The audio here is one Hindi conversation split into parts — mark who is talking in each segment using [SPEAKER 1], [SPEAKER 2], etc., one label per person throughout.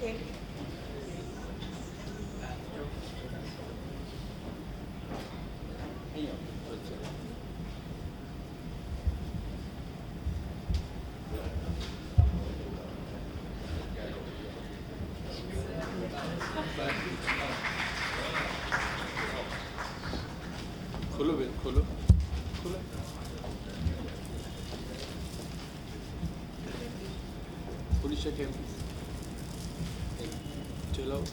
[SPEAKER 1] खोलो बेन, खोलो खोलो। खोली શકે એમ ચલાવો।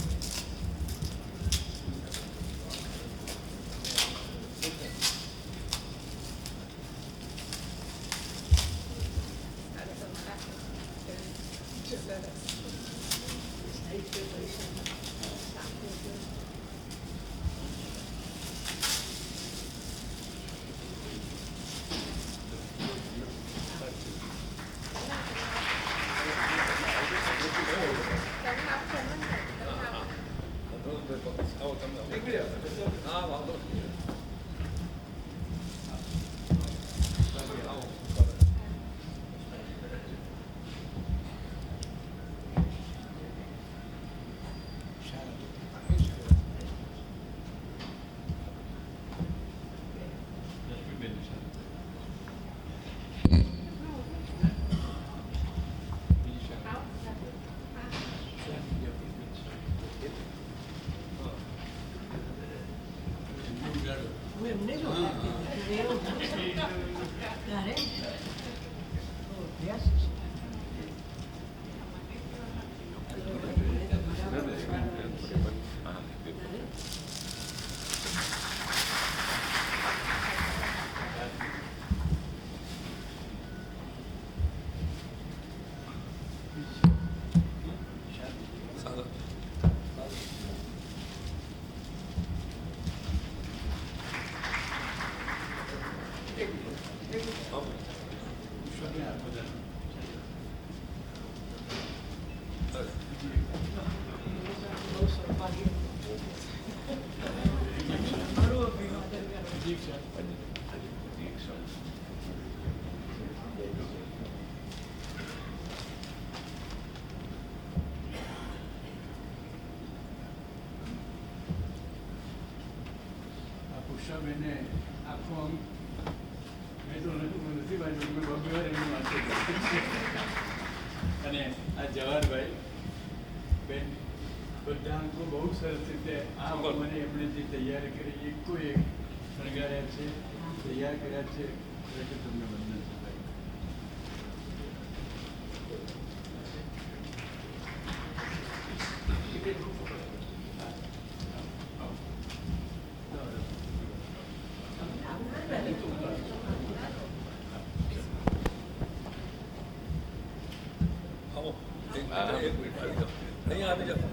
[SPEAKER 2] પુષ્પાબેને આખો મેં તો નથી બાજુ મેં બબે વાર એમની વાત અને આ જવાહરભાઈ બેન બધા બહુ સરસ રીતે આ મને એમણે જે તૈયારી કરી એકો એક શણગાર્યા છે, તૈયાર કર્યા છે. ખરેખર તમને વંદન છે ભાઈ.
[SPEAKER 1] અહીંયા આવી જાઓ.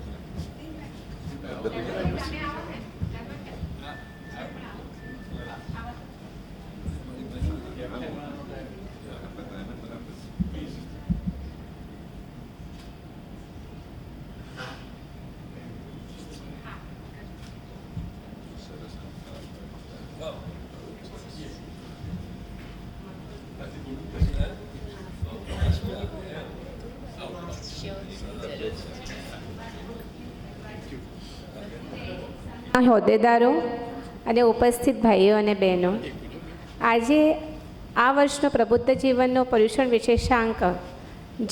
[SPEAKER 3] હોદ્દેદારો અને ઉપસ્થિત ભાઈઓ અને બહેનો, આજે આ વર્ષનો પ્રબુદ્ધ જીવનનો પર્યુષણ વિશેષાંક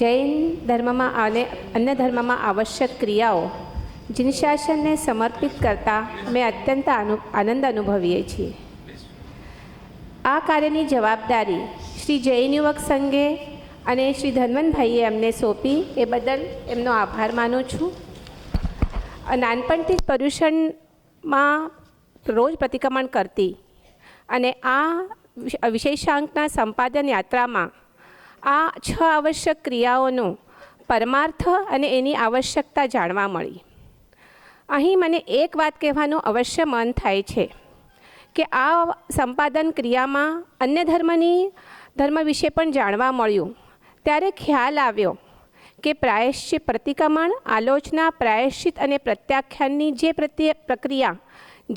[SPEAKER 3] જૈન ધર્મમાં અને અન્ય ધર્મમાં આવશ્યક ક્રિયાઓ જીનશાસનને સમર્પિત કરતા અમે અત્યંત આનંદ અનુભવીએ છીએ. આ કાર્યની જવાબદારી શ્રી જૈન યુવક સંઘે અને શ્રી ધન્વંતભાઈએ અમને સોંપી એ બદલ એમનો આભાર માનું છું. નાનપણથી જ પર્યુષણમાં રોજ પ્રતિક્રમણ કરતી અને આ વિશેષાંકના સંપાદન યાત્રામાં આ 6 આવશ્યક ક્રિયાઓનો પરમાર્થ અને એની આવશ્યકતા જાણવા મળી. અહીં મને એક વાત કહેવાનું અવશ્ય મન થાય છે કે આ સંપાદન ક્રિયામાં અન્ય ધર્મ વિશે પણ જાણવા મળ્યું ત્યારે ખ્યાલ આવ્યો કે પ્રાયશ્ચિત પ્રતિક્રમણ, આલોચના, પ્રાયશ્ચિત અને પ્રત્યાખ્યાનની જે પ્રક્રિયા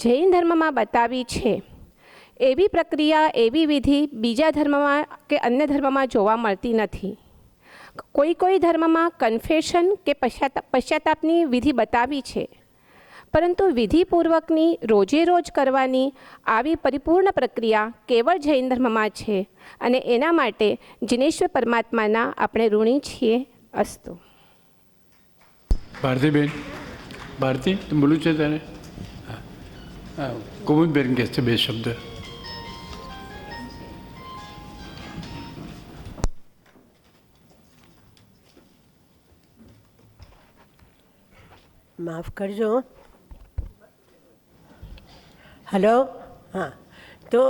[SPEAKER 3] જૈન ધર્મમાં બતાવી છે એવી પ્રક્રિયા, એવી વિધિ બીજા ધર્મમાં કે અન્ય ધર્મમાં જોવા મળતી નથી. કોઈ ધર્મમાં કન્ફેશન કે પશ્ચાતાપની વિધિ બતાવી છે, પરંતુ વિધિપૂર્વકની રોજે રોજ કરવાની આવી પરિપૂર્ણ પ્રક્રિયા કેવળ જૈન ધર્મમાં છે અને એના માટે જિનેશ્વર પરમાત્માના આપણે ઋણી છીએ. અસ્તુ.
[SPEAKER 2] ભારતીબેન, ભારતી તું બોલું છે તારે? હા હા, કુમુદબેન કહે છે 2 શબ્દ.
[SPEAKER 4] માફ કરજો. હલો. હા, તો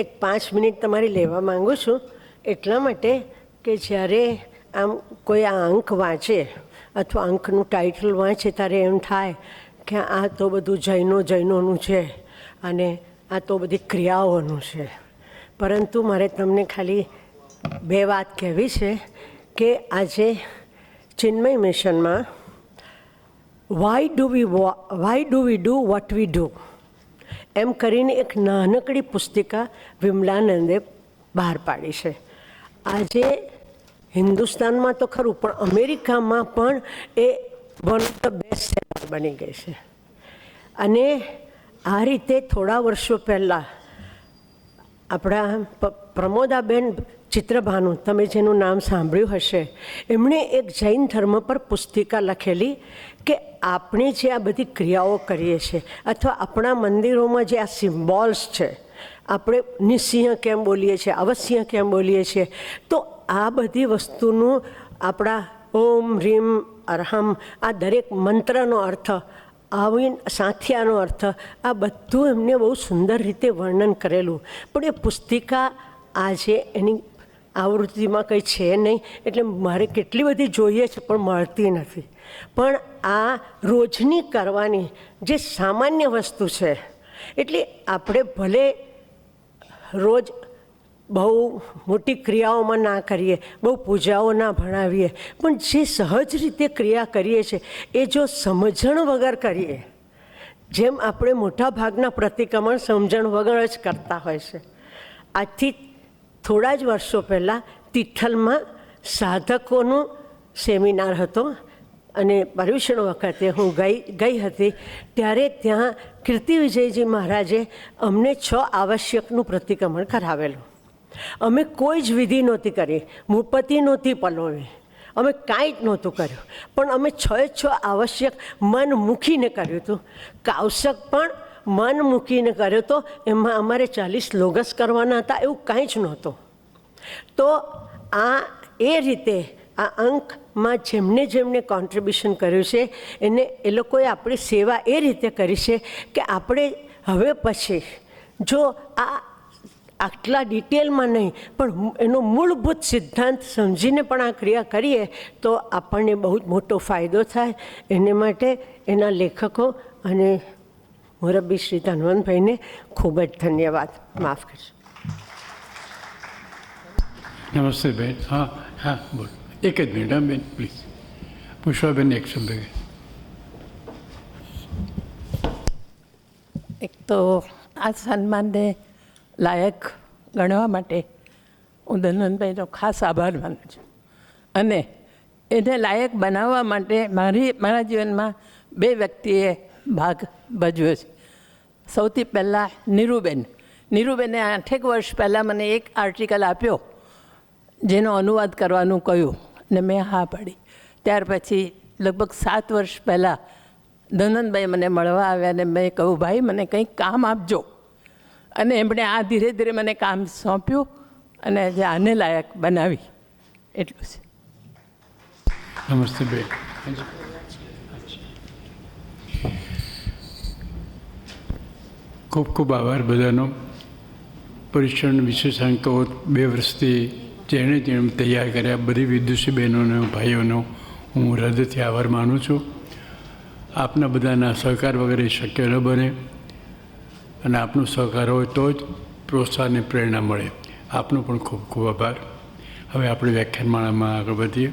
[SPEAKER 4] એક 5 મિનિટ તમારી લેવા માગું છું, એટલા માટે કે જ્યારે આમ કોઈ આ અંક વાંચે અથવા અંકનું ટાઇટલ વાંચે ત્યારે એમ થાય કે આ તો બધું જૈનોનું છે અને આ તો બધી ક્રિયાઓનું છે. પરંતુ મારે તમને ખાલી 2 વાત કહેવી છે કે આજે ચિન્મય મિશનમાં why do we do what we do એમ કરીને એક નાનકડી પુસ્તિકા વિમલાનંદે બહાર પાડી છે. આજે હિન્દુસ્તાનમાં તો ખરું, પણ અમેરિકામાં પણ એ one of the best seller બની ગઈ છે. અને આ રીતે થોડા વર્ષો પહેલાં આપણા પ્રમોદાબેન ચિત્રભાનુ, તમે જેનું નામ સાંભળ્યું હશે, એમણે એક જૈન ધર્મ પર પુસ્તિકા લખેલી કે આપણે જે આ બધી ક્રિયાઓ કરીએ છીએ અથવા આપણા મંદિરોમાં જે આ સિમ્બોલ્સ છે, આપણે નિસિંહ કેમ બોલીએ છીએ, અવશ્ય કેમ બોલીએ છીએ, તો આ બધી વસ્તુનું આપણા ઓમ રીમ અરહમ આ દરેક મંત્રનો અર્થ, આવી સાથિયાનો અર્થ, આ બધું એમને બહુ સુંદર રીતે વર્ણન કરેલું. પણ એ પુસ્તિકા આજે એની આવૃત્તિમાં કંઈ છે નહીં, એટલે મારે કેટલી બધી જોઈએ છે પણ મળતી નથી. પણ આ રોજની કરવાની જે સામાન્ય વસ્તુ છે, એટલે આપણે ભલે રોજ બહુ મોટી ક્રિયાઓમાં ના કરીએ, બહુ પૂજાઓ ના ભણાવીએ, પણ જે સહજ રીતે ક્રિયા કરીએ છીએ એ જો સમજણ વગર કરીએ, જેમ આપણે મોટા ભાગના પ્રતિક્રમણ સમજણ વગર જ કરતા હોય છે. આજથી થોડા જ વર્ષો પહેલાં તિથલમાં સાધકોનું સેમિનાર હતો અને પર્યુષણ વખતે હું ગઈ હતી, ત્યારે ત્યાં કીર્તિ વિજયજી મહારાજે અમને 6 આવશ્યકનું પ્રતિક્રમણ કરાવેલું. અમે કોઈ જ વિધિ નહોતી કરી, મૂપતિ નહોતી પલોવી, અમે કાંઈ જ નહોતું કર્યું, પણ અમે 6 આવશ્યક મન મૂકીને કર્યું હતું. કાવસક પણ મન મૂકીને કર્યો તો, એમાં અમારે 40 લોગસ કરવાના હતા, એવું કાંઈ જ નહોતું. તો આ એ રીતે આ અંકમાં જેમને કોન્ટ્રીબ્યુશન કર્યું છે એને એ લોકોએ આપણી સેવા એ રીતે કરી છે કે આપણે હવે પછી જો આટલા ડિટેલમાં નહીં પણ એનો મૂળભૂત સિદ્ધાંત સમજીને પણ આ ક્રિયા કરીએ તો આપણને બહુ જ મોટો ફાયદો થાય. એને માટે એના લેખકો અને મુરબ્બી શ્રી ધનવંતભાઈને ખૂબ જ ધન્યવાદ. માફ કરજો.
[SPEAKER 2] નમસ્તે બેન. હા હા બોલ. એક જ મિનિટ. હા બેન પ્લીઝ. પુષ્પાબેન એક શબ્દ.
[SPEAKER 5] એક તો આ સન્માનને લાયક ગણવા માટે હું ધનવંતભાઈનો ખાસ આભાર માનું છું. અને એને લાયક બનાવવા માટે મારા જીવનમાં 2 વ્યક્તિએ ભાગ ભજવ્યો છે. સૌથી પહેલાં નીરુબેને 8 વર્ષ પહેલાં મને એક આર્ટિકલ આપ્યો જેનો અનુવાદ કરવાનું કહ્યું ને મેં હા પાડી. ત્યાર પછી લગભગ 7 વર્ષ પહેલાં ધનવંતભાઈ મને મળવા આવ્યા ને મેં કહ્યું ભાઈ મને કંઈક કામ આપજો, અને એમણે આ ધીરે ધીરે મને કામ સોંપ્યું અને આજે આને લાયક બનાવી. એટલું છે.
[SPEAKER 2] નમસ્તે બેન. ખૂબ ખૂબ આભાર બધાનો. પરીક્ષણ વિશેષાંકો 2 વર્ષથી જેણે તૈયાર કર્યા બધી વિદુષી બહેનોનો ભાઈઓનો હું હૃદયથી આભાર માનું છું. આપના બધાના સહકાર વગર એ શક્ય ન બને, અને આપનો સહકાર હોય તો જ પ્રોત્સાહન અને પ્રેરણા મળે. આપનો પણ ખૂબ ખૂબ આભાર. હવે આપણે વ્યાખ્યાનમાળામાં આગળ વધીએ.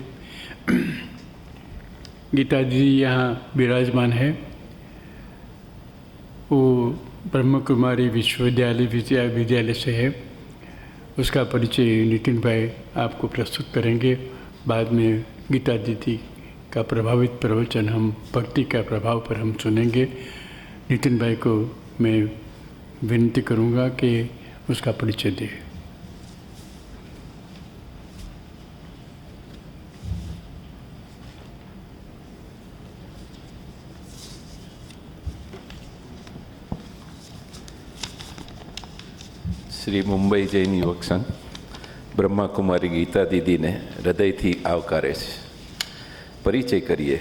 [SPEAKER 2] गीता जी यहाँ विराजमान है. वो ब्रह्म कुमारी विश्वविद्यालय से है.
[SPEAKER 6] उसका परिचय नितिन भाई आपको प्रस्तुत करेंगे। बाद में गीता दीदी का प्रभावित प्रवचन हम भक्ति का प्रभाव पर हम सुनेंगे। नितिन भाई को मैं विनती करूंगा कि उसका परिचय दे।
[SPEAKER 7] શ્રી મુંબઈ જૈન યુવક સંઘ બ્રહ્માકુમારી ગીતા દીદીને હૃદયથી આવકારે છે. પરિચય કરીએ.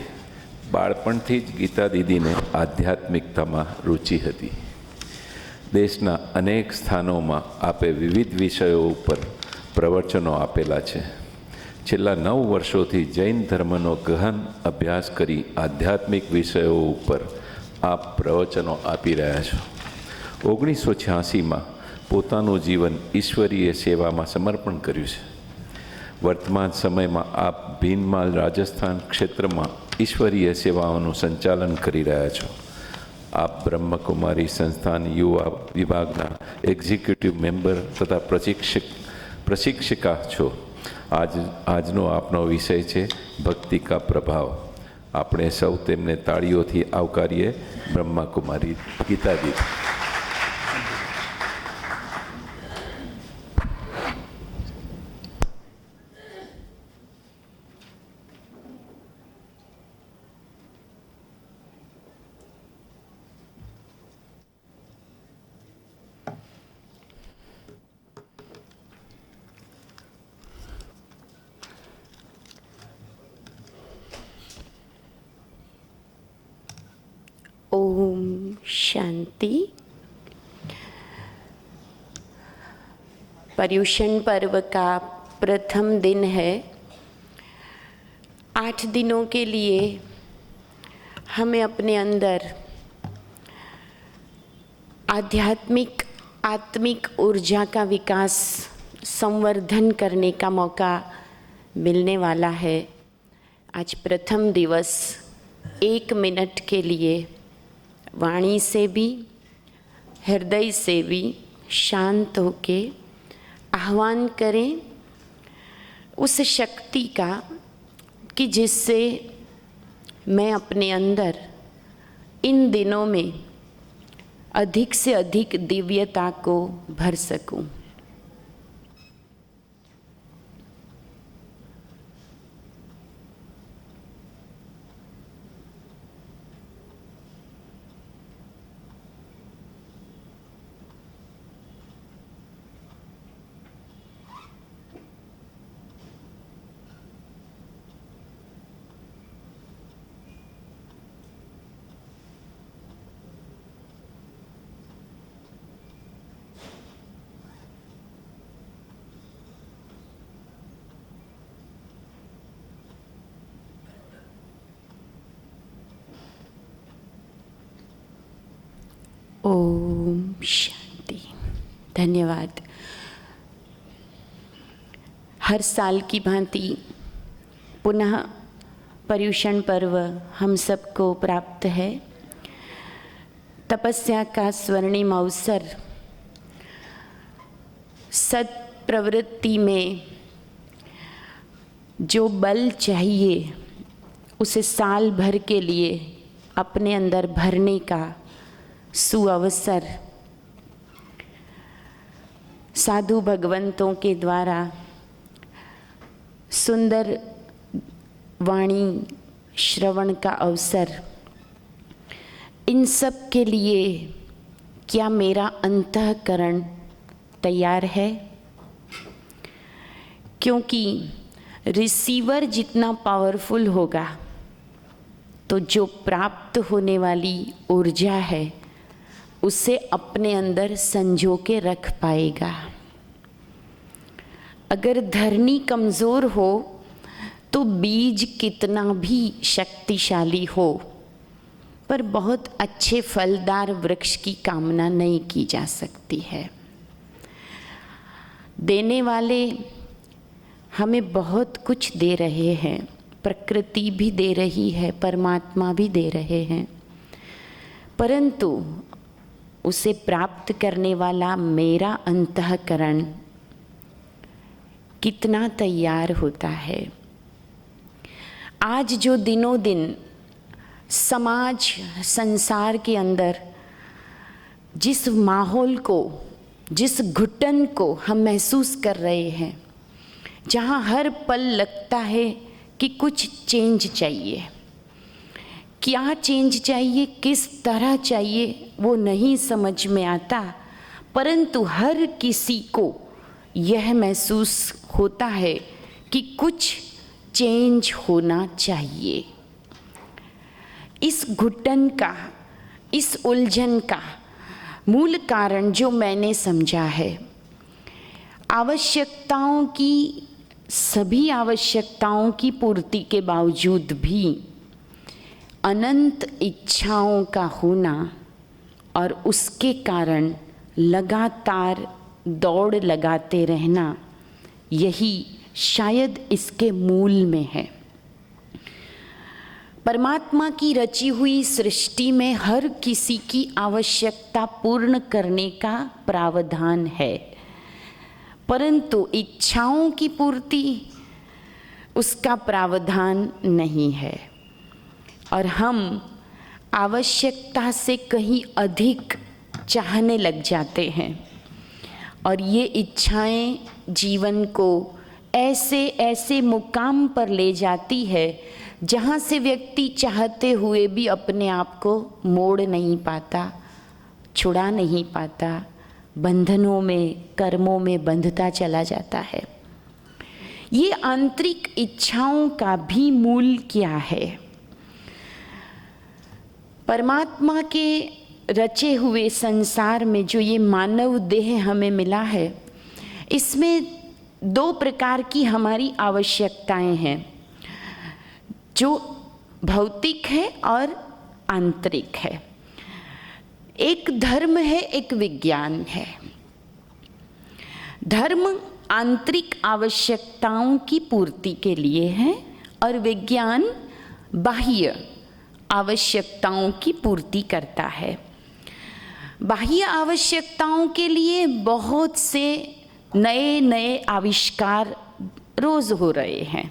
[SPEAKER 7] બાળપણથી જ ગીતા દીદીને આધ્યાત્મિકતામાં રુચિ હતી. દેશના અનેક સ્થાનોમાં આપે વિવિધ વિષયો ઉપર પ્રવચનો આપેલા છે. છેલ્લા 9 વર્ષોથી જૈન ધર્મનો ગહન અભ્યાસ કરી આધ્યાત્મિક વિષયો ઉપર આપ પ્રવચનો આપી રહ્યા છો. 1986માં પોતાનું જીવન ઈશ્વરીય સેવામાં સમર્પણ કર્યું છે. વર્તમાન સમયમાં આપ ભીનમાલ રાજસ્થાન ક્ષેત્રમાં ઈશ્વરીય સેવાઓનું સંચાલન કરી રહ્યા છો. આપ બ્રહ્મકુમારી સંસ્થાન યુવા વિભાગના એક્ઝિક્યુટિવ મેમ્બર તથા પ્રશિક્ષિકા છો. આજનો આપનો વિષય છે ભક્તિ કા પ્રભાવ. આપણે સૌ તેમને તાળીઓથી આવકારીએ. બ્રહ્માકુમારી ગીતા દીદી.
[SPEAKER 8] ओम शांति। पर्युषण पर्व का प्रथम दिन है। 8 दिनों के लिए हमें अपने अंदर आत्मिक ऊर्जा का विकास संवर्धन करने का मौका मिलने वाला है। आज प्रथम दिवस 1 मिनट के लिए वाणी से भी हृदय से भी शांत होके आह्वान करें उस शक्ति का कि जिससे मैं अपने अंदर इन दिनों में अधिक से अधिक दिव्यता को भर सकूं। ओम शांति। धन्यवाद। हर साल की भांति पुनः पर्युषण पर्व हम सबको प्राप्त है। तपस्या का स्वर्णिम अवसर, सत प्रवृत्ति में जो बल चाहिए उसे साल भर के लिए अपने अंदर भरने का सुअवसर साधु भगवंतों के द्वारा सुंदर वाणी श्रवण का अवसर, इन सब के लिए क्या मेरा अंतःकरण तैयार है? क्योंकि रिसीवर जितना पावरफुल होगा तो जो प्राप्त होने वाली ऊर्जा है उसे अपने अंदर संजो के रख पाएगा। अगर धरनी कमज़ोर हो तो बीज कितना भी शक्तिशाली हो पर बहुत अच्छे फलदार वृक्ष की कामना नहीं की जा सकती है। देने वाले हमें बहुत कुछ दे रहे हैं, प्रकृति भी दे रही है, परमात्मा भी दे रहे हैं, परंतु उसे प्राप्त करने वाला मेरा अंतःकरण कितना तैयार होता है। आज जो दिनों दिन समाज संसार के अंदर जिस माहौल को, जिस घुटन को हम महसूस कर रहे हैं, जहाँ हर पल लगता है कि कुछ चेंज चाहिए, क्या चेंज चाहिए, किस तरह चाहिए, वो नहीं समझ में आता, परंतु हर किसी को यह महसूस होता है कि कुछ चेंज होना चाहिए। इस घुटन का, इस उलझन का मूल कारण जो मैंने समझा है, आवश्यकताओं की, सभी आवश्यकताओं की पूर्ति के बावजूद भी अनंत इच्छाओं का होना और उसके कारण लगातार दौड़ लगाते रहना, यही शायद इसके मूल में है। परमात्मा की रची हुई सृष्टि में हर किसी की आवश्यकता पूर्ण करने का प्रावधान है, परंतु इच्छाओं की पूर्ति उसका प्रावधान नहीं है और हम आवश्यकता से कहीं अधिक चाहने लग जाते हैं और ये इच्छाएं जीवन को ऐसे ऐसे मुकाम पर ले जाती है जहाँ से व्यक्ति चाहते हुए भी अपने आप को मोड़ नहीं पाता, छुड़ा नहीं पाता, बंधनों में, कर्मों में बंधता चला जाता है। ये आंतरिक इच्छाओं का भी मूल क्या है? परमात्मा के रचे हुए संसार में जो ये मानव देह हमें मिला है, इसमें दो प्रकार की हमारी आवश्यकताएं हैं, जो भौतिक है और आंतरिक है। एक धर्म है, एक विज्ञान है। धर्म आंतरिक आवश्यकताओं की पूर्ति के लिए है और विज्ञान बाह्य आवश्यकताओं की पूर्ति करता है। बाह्य आवश्यकताओं के लिए बहुत से नए नए आविष्कार रोज हो रहे हैं।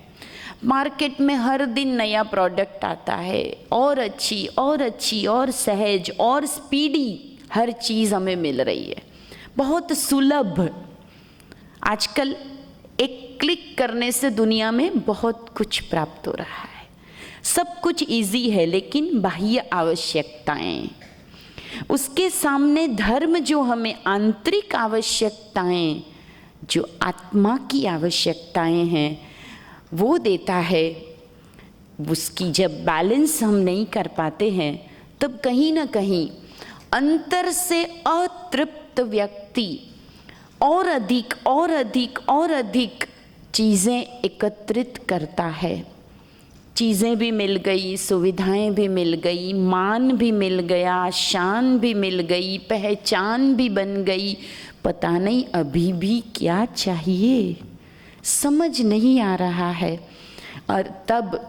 [SPEAKER 8] मार्केट में हर दिन नया प्रोडक्ट आता है और अच्छी और अच्छी और सहज और स्पीडी हर चीज़ हमें मिल रही है, बहुत सुलभ। आजकल एक क्लिक करने से दुनिया में बहुत कुछ प्राप्त हो रहा है, सब कुछ इजी है, लेकिन बाह्य आवश्यकताएं, उसके सामने धर्म जो हमें आंतरिक आवश्यकताएं, जो आत्मा की आवश्यकताएं हैं, वो देता है। उसकी जब बैलेंस हम नहीं कर पाते हैं, तब कहीं ना कहीं अंतर से अतृप्त व्यक्ति और अधिक और अधिक और अधिक चीज़ें एकत्रित करता है। चीज़ें भी मिल गई, सुविधाएं भी मिल गई, मान भी मिल गया, शान भी मिल गई, पहचान भी बन गई, पता नहीं अभी भी क्या चाहिए, समझ नहीं आ रहा है। और तब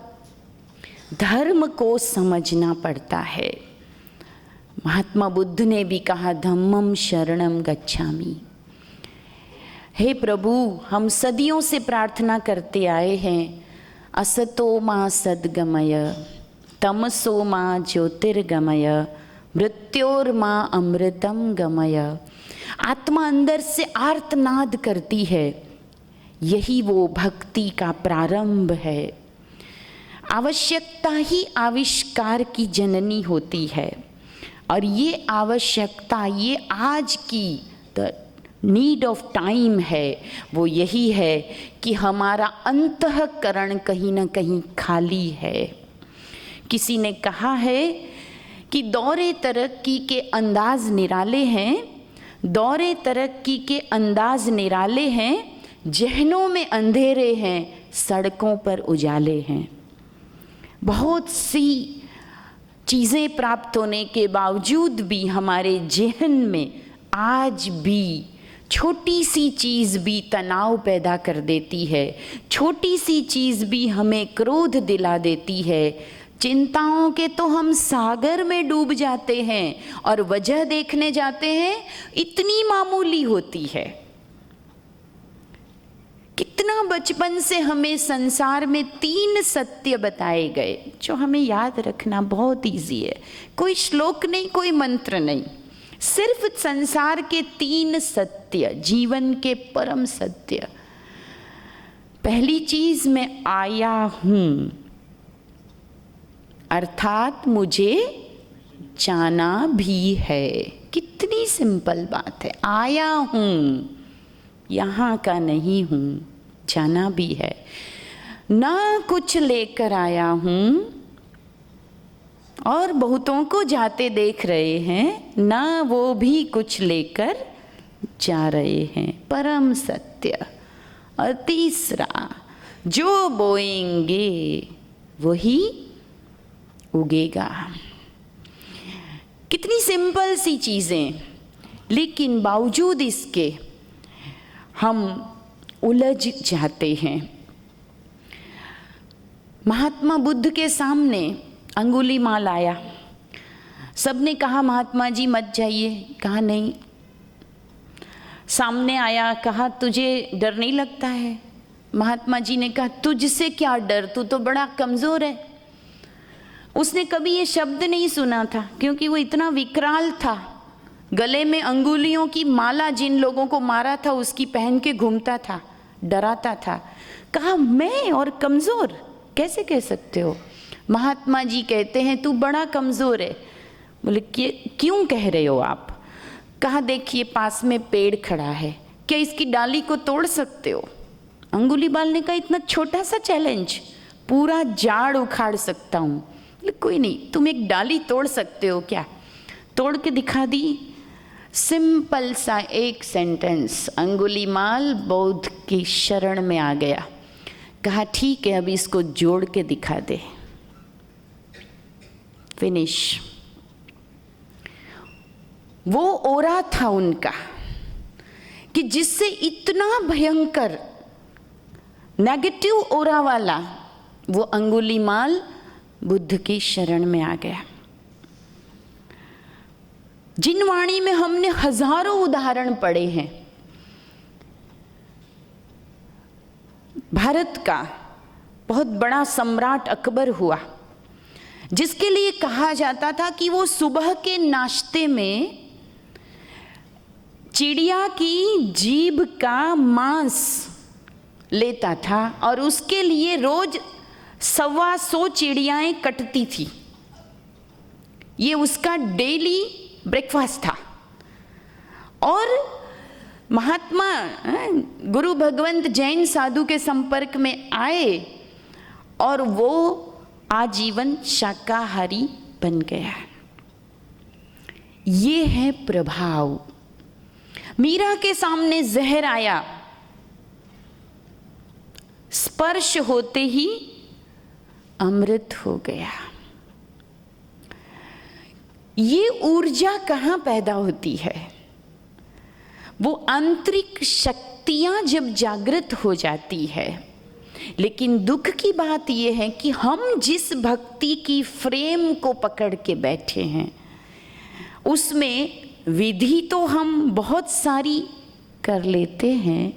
[SPEAKER 8] धर्म को समझना पड़ता है। महात्मा बुद्ध ने भी कहा, धम्मम शरणम गच्छामि। हे प्रभु, हम सदियों से प्रार्थना करते आए हैं, असतो मा सद्गमय, तमसो मा ज्योतिर्गमय, मृत्योर्मा अमृतम गमय। आत्मा अंदर से आर्तनाद करती है, यही वो भक्ति का प्रारंभ है। आवश्यकता ही आविष्कार की जननी होती है और ये आवश्यकता, ये आज की द नीड ऑफ टाइम है, वो यही है कि हमारा अंतःकरण कहीं ना कहीं खाली है। किसी ने कहा है कि दौरे तरक्की के अंदाज निराले हैं, दौरे तरक्की के अंदाज निराले हैं, जहनों में अंधेरे हैं, सड़कों पर उजाले हैं। बहुत सी चीज़ें प्राप्त होने के बावजूद भी हमारे जहन में आज भी छोटी सी चीज़ भी तनाव पैदा कर देती है, छोटी सी चीज़ भी हमें क्रोध दिला देती है। चिंताओं के तो हम सागर में डूब जाते हैं और वजह देखने जाते हैं, इतनी मामूली होती है। कितनी इतना बचपन से हमें संसार में 3 सत्य बताए गए जो हमें याद रखना बहुत इजी है। कोई श्लोक नहीं, कोई मंत्र नहीं, सिर्फ संसार के 3 सत्य, जीवन के परम सत्य। पहली चीज, मैं आया हूं, अर्थात मुझे जाना भी है। कितनी सिंपल बात है, आया हूं, यहाँ का नहीं हूं, जाना भी है। ना कुछ लेकर आया हूं, और बहुतों को जाते देख रहे हैं, ना वो भी कुछ लेकर जा रहे हैं, परम सत्य। और तीसरा, जो बोएंगे वही उगेगा। कितनी सिंपल सी चीज़ें, लेकिन बावजूद इसके हम उलझ जाते हैं। महात्मा बुद्ध के सामने अंगुलीमाल आया, सबने कहा महात्मा जी मत जाइए, कहा नहीं। सामने आया, कहा तुझे डर नहीं लगता है? महात्मा जी ने कहा तुझसे क्या डर, तू तो बड़ा कमज़ोर है। उसने कभी ये शब्द नहीं सुना था, क्योंकि वो इतना विकराल था। गले में अंगुलियों की माला जिन लोगों को मारा था उसकी पहन के घूमता था, डराता था। कहा मैं और कमज़ोर, कैसे कह सकते हो? महात्मा जी कहते हैं तू बड़ा कमज़ोर है। बोले क्यों कह रहे हो आप? कहा देखिए पास में पेड़ खड़ा है, क्या इसकी डाली को तोड़ सकते हो? अंगुलीमाल ने कहा इतना छोटा सा चैलेंज, पूरा झाड़ उखाड़ सकता हूँ। कोई नहीं, तुम एक डाली तोड़ सकते हो क्या? तोड़ के दिखा दी। सिंपल सा एक सेंटेंस, अंगुलीमाल बौद्ध की शरण में आ गया। कहा ठीक है, अभी इसको जोड़ के दिखा दे। फिनिश। वो ओरा था उनका कि जिससे इतना भयंकर नेगेटिव ओरा वाला वो अंगुलीमाल बुद्ध की शरण में आ गया। जिन वाणी में हमने हजारों उदाहरण पढ़े हैं, भारत का बहुत बड़ा सम्राट अकबर हुआ, जिसके लिए कहा जाता था कि वो सुबह के नाश्ते में चिड़िया की जीभ का मांस लेता था और उसके लिए रोज 125 चिड़ियाएं कटती थी। ये उसका डेली ब्रेकफास्ट था। और महात्मा गुरु भगवंत जैन साधु के संपर्क में आए और वो आजीवन शाकाहारी बन गया। ये है प्रभाव। मीरा के सामने जहर आया, स्पर्श होते ही अमृत हो गया। ये ऊर्जा कहाँ पैदा होती है? वो आंतरिक शक्तियाँ जब जागृत हो जाती है। लेकिन दुख की बात ये है कि हम जिस भक्ति की फ्रेम को पकड़ के बैठे हैं, उसमें विधि तो हम बहुत सारी कर लेते हैं,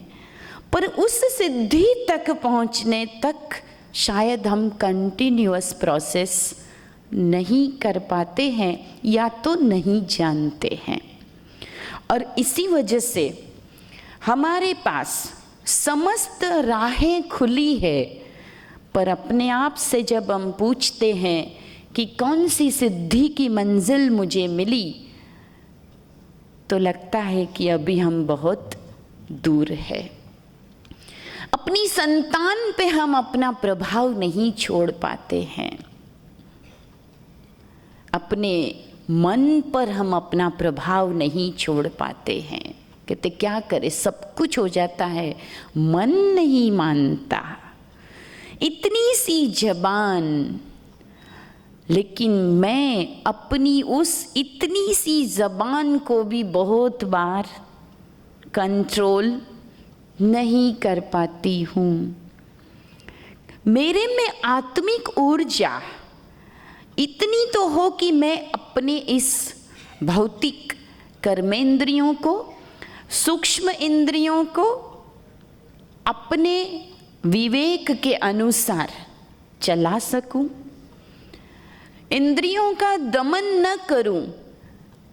[SPEAKER 8] पर उस सिद्धि तक पहुँचने तक शायद हम कंटिन्यूअस प्रोसेस नहीं कर पाते हैं या तो नहीं जानते हैं। और इसी वजह से हमारे पास समस्त राहें खुली है, पर अपने आप से जब हम पूछते हैं कि कौन सी सिद्धि की मंजिल मुझे मिली, तो लगता है कि अभी हम बहुत दूर है। अपनी संतान पे हम अपना प्रभाव नहीं छोड़ पाते हैं, अपने मन पर हम अपना प्रभाव नहीं छोड़ पाते हैं। कहते क्या करें, सब कुछ हो जाता है, मन नहीं मानता। इतनी सी जबान, लेकिन मैं अपनी उस इतनी सी जबान को भी बहुत बार कंट्रोल नहीं कर पाती हूँ। मेरे में आत्मिक ऊर्जा इतनी तो हो कि मैं अपने इस भौतिक कर्मेंद्रियों को, सूक्ष्म इंद्रियों को अपने विवेक के अनुसार चला सकूं, इंद्रियों का दमन न करूं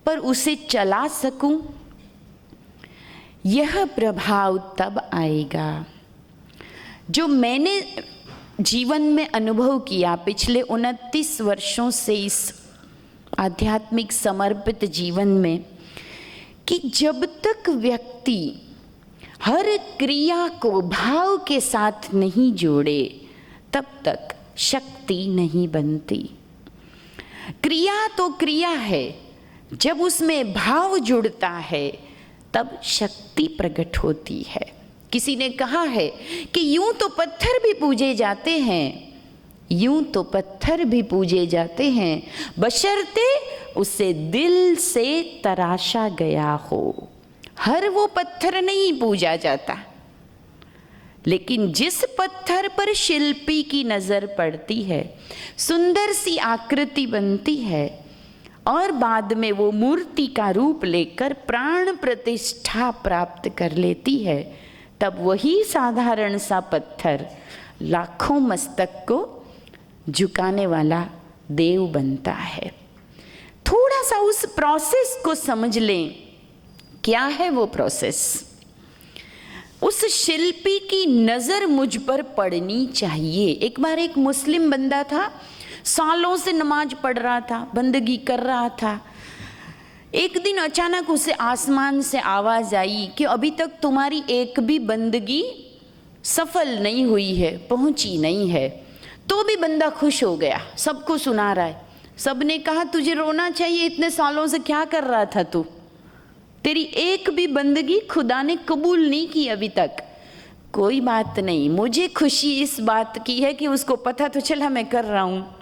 [SPEAKER 8] पर उसे चला सकूं, यह प्रभाव तब आएगा जो मैंने जीवन में अनुभव किया पिछले 29 वर्षों से इस आध्यात्मिक समर्पित जीवन में, कि जब तक व्यक्ति हर क्रिया को भाव के साथ नहीं जोड़े तब तक शक्ति नहीं बनती। क्रिया तो क्रिया है, जब उसमें भाव जुड़ता है तब शक्ति प्रकट होती है। किसी ने कहा है कि यूं तो पत्थर भी पूजे जाते हैं, यूं तो पत्थर भी पूजे जाते हैं, बशर्ते उसे दिल से तराशा गया हो। हर वो पत्थर नहीं पूजा जाता, लेकिन जिस पत्थर पर शिल्पी की नजर पड़ती है, सुंदर सी आकृति बनती है और बाद में वो मूर्ति का रूप लेकर प्राण प्रतिष्ठा प्राप्त कर लेती है, तब वही साधारण सा पत्थर लाखों मस्तक को झुकाने वाला देव बनता है। थोड़ा सा उस प्रोसेस को समझ लें, क्या है वो प्रोसेस। उस शिल्पी की नजर मुझ पर पड़नी चाहिए। एक बार एक मुस्लिम बंदा था, सालों से नमाज पढ़ रहा था, बंदगी कर रहा था। एक दिन अचानक उसे आसमान से आवाज आई कि अभी तक तुम्हारी एक भी बंदगी सफल नहीं हुई है, पहुंची नहीं है। तो भी बंदा खुश हो गया, सबको सुना रहा है। सबने कहा तुझे रोना चाहिए, इतने सालों से क्या कर रहा था तू, तेरी एक भी बंदगी खुदा ने कबूल नहीं की अभी तक। कोई बात नहीं, मुझे खुशी इस बात की है कि उसको पता तो चला मैं कर रहा हूँ।